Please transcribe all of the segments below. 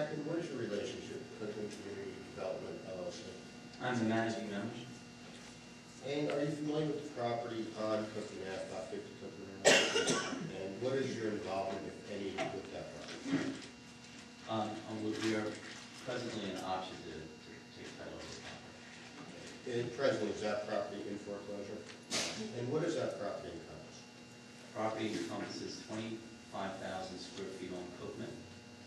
SACKMAN, what is your relationship with Cookman Community Development LLC? I'm the managing member. And are you familiar with the property on Cookman Ave, about 50 Cookman Ave? And what is your involvement, if any, with that property? We are presently in option to take title of the property. And presently, is that property in foreclosure? And what does that property encompass? Property encompasses 25,000 square feet on Cookman,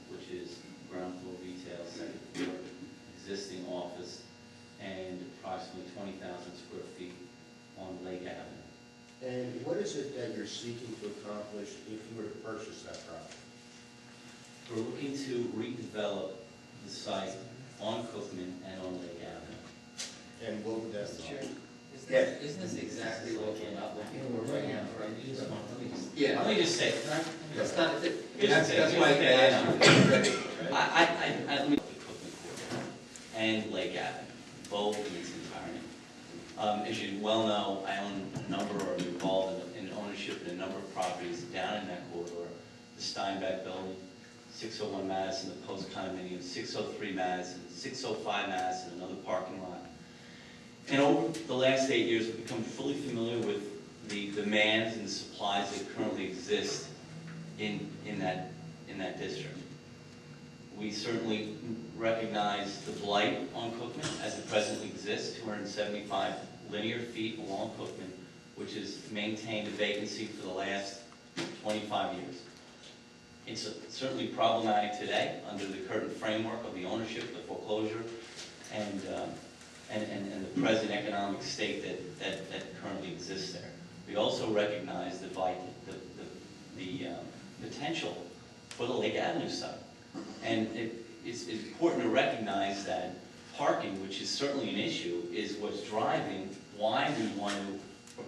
which is ground floor retail, second floor existing office, and approximately 20,000 square feet on Lake Avenue. And what is it that you're seeking to accomplish if you were to purchase that property? We're looking to redevelop the site on Cookman and on Lake Avenue. And what would that Mr. be? Chair, isn't this exactly what we're not looking for right now, right? Yeah. Let me just say, That's not, that's why I asked you. let me Cookman Court and Lake Avenue, both in its entirety. As you well know, I own a number, or am involved in ownership in a number of properties down in that corridor. The Steinbeck Building, 601 Madison, the Post Condominium, 603 Madison, 605 Madison, another parking lot. And over the last 8 years, we've become fully familiar with the demands and the supplies that currently exist in that district. We certainly recognize the blight on Cookman as it presently exists, 275 linear feet along Cookman, which has maintained a vacancy for the last 25 years. It's certainly problematic today under the current framework of the ownership, the foreclosure, and the present economic state that currently exists there. We also recognize the potential for the Lake Avenue site. And it's important to recognize that parking, which is certainly an issue, is what's driving why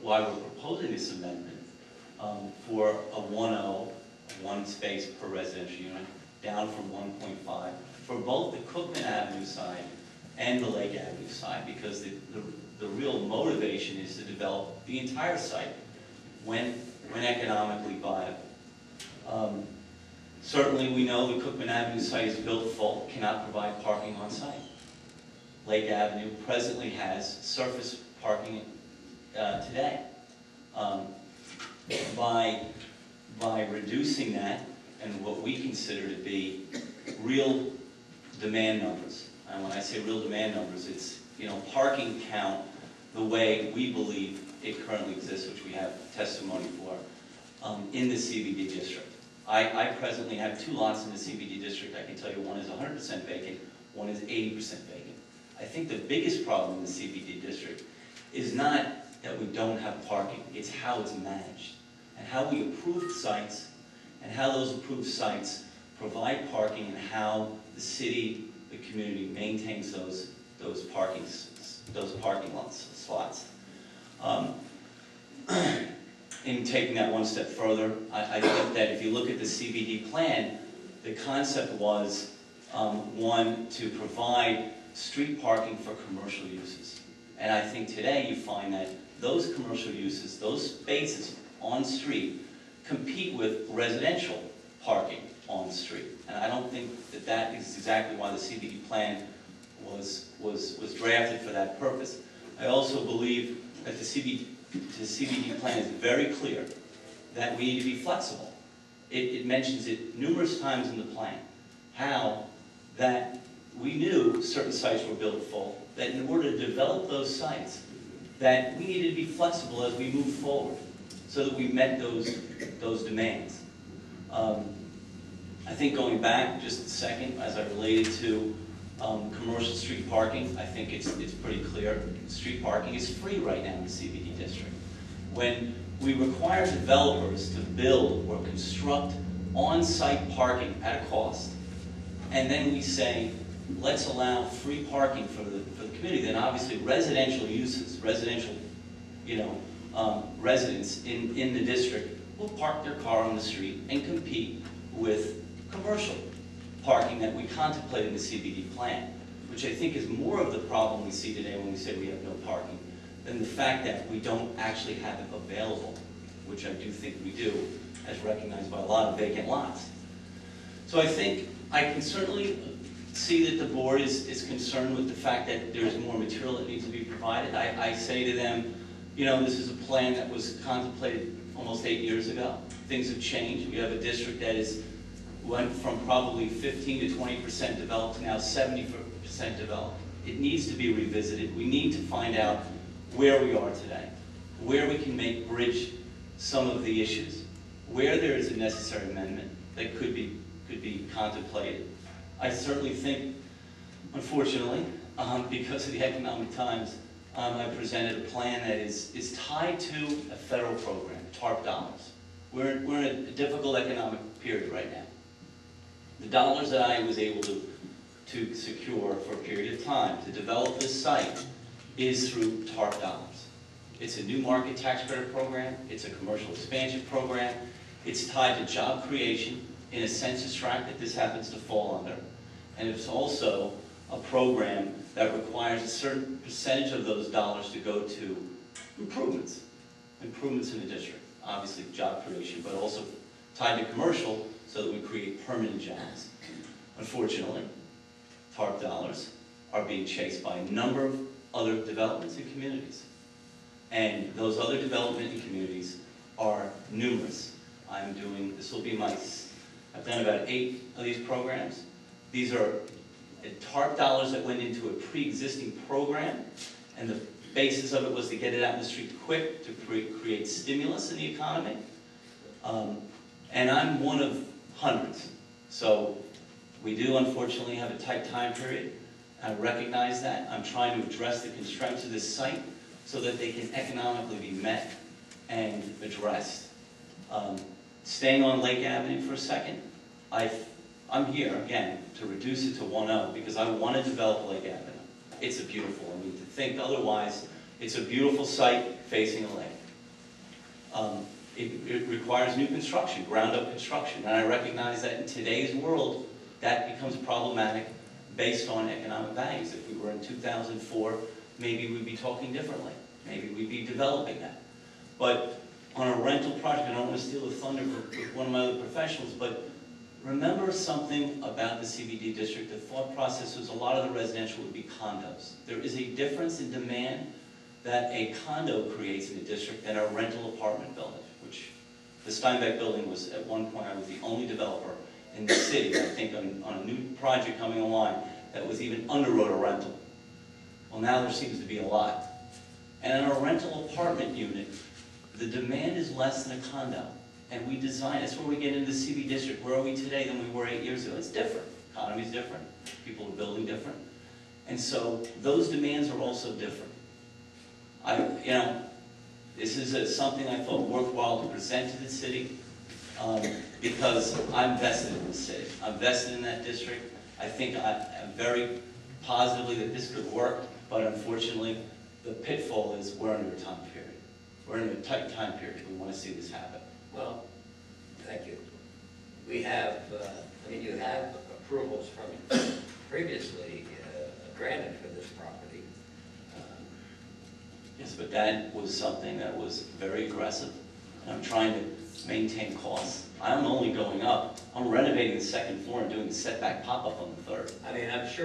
we're proposing this amendment for a 1.0, one space per residential unit, down from 1.5 for both the Cookman Avenue side and the Lake Avenue side, because the real motivation is to develop the entire site when economically viable. Certainly we know the Cookman Avenue site is built full, cannot provide parking on site. Lake Avenue presently has surface parking today. By reducing that and what we consider to be real demand numbers, and when I say real demand numbers, it's parking count the way we believe it currently exists, which we have testimony for in the CBD district. I presently have 2 lots in the CBD district. I can tell you one is 100% vacant, one is 80% vacant. I think the biggest problem in the CBD district is not that we don't have parking, it's how it's managed and how we approve sites and how those approved sites provide parking and how the city, the community maintains those parking slots. In taking that one step further, I think that if you look at the CBD plan, the concept was one, to provide street parking for commercial uses. And I think today you find that those commercial uses, those spaces on street, compete with residential parking on the street. And I don't think that is exactly why the CBD plan was drafted for that purpose. I also believe that the CBD plan is very clear that we need to be flexible. It mentions it numerous times in the plan, how that we knew certain sites were built full, that in order to develop those sites, that we needed to be flexible as we move forward so that we met those demands. I think going back just a second, as I related to commercial street parking, I think it's pretty clear. Street parking is free right now in the CBD district. When we require developers to build or construct on-site parking at a cost, and then we say, let's allow free parking for the community, then obviously residential uses, residential residents in the district will park their car on the street and compete with commercial parking that we contemplate in the CBD plan, which I think is more of the problem we see today when we say we have no parking than the fact that we don't actually have it available, which I do think we do, as recognized by a lot of vacant lots. So I think I can certainly see that the board is concerned with the fact that there's more material that needs to be provided. I say to them, you know, this is a plan that was contemplated almost 8 years ago. Things have changed. We have a district that went from probably 15 to 20% developed to now 70% developed. It needs to be revisited. We need to find out where we are today, where we can bridge some of the issues, where there is a necessary amendment that could be contemplated. I certainly think, unfortunately, because of the economic times, I presented a plan that is tied to a federal program, TARP dollars. We're in a difficult economic period right now. The dollars that I was able to secure for a period of time to develop this site is through TARP dollars. It's a new market tax credit program. It's a commercial expansion program. It's tied to job creation in a census tract that this happens to fall under. And it's also a program that requires a certain percentage of those dollars to go to improvements in the district. Obviously job creation, but also tied to commercial so that we create permanent jobs. Unfortunately, TARP dollars are being chased by a number of other developments and communities. And those other development and communities are numerous. I've done about 8 of these programs. These are TARP dollars that went into a pre-existing program, and the basis of it was to get it out in the street quick, to create stimulus in the economy. And I'm one of hundreds. So we do unfortunately have a tight time period. I recognize that. I'm trying to address the constraints of this site so that they can economically be met and addressed. Staying on Lake Avenue for a second, I'm here, again, to reduce it to 1-0 because I want to develop Lake Avenue. It's beautiful. I mean, to think otherwise, it's a beautiful site facing a lake. It requires new construction, ground-up construction, and I recognize that in today's world, that becomes problematic based on economic values. If we were in 2004, maybe we'd be talking differently. Maybe we'd be developing that. But on a rental project, I don't want to steal the thunder with one of my other professionals, but remember something about the CBD district. The thought process was a lot of the residential would be condos. There is a difference in demand that a condo creates in a district than a rental apartment building, which the Steinbeck building was, at one point, I was the only developer in the city, I think, on a new project coming along that was even underwrote a rental. Well, now there seems to be a lot. And in a rental apartment unit, the demand is less than a condo. And we design, that's where we get into the CB district. Where are we today than we were 8 years ago? It's different. The economy's different. People are building different. And so those demands are also different. This is something I thought worthwhile to present to the city because I'm vested in the city. I'm vested in that district. I think I'm very positively that this could work, but unfortunately, the pitfall is we're under a time period. We're in a tight time period. We want to see this happen. Well, thank you. We have, you have approvals from previously granted for this property. Yes, but that was something that was very aggressive. And I'm trying to maintain costs. I'm only going up. I'm renovating the second floor and doing the setback pop-up on the third. I mean, I'm sure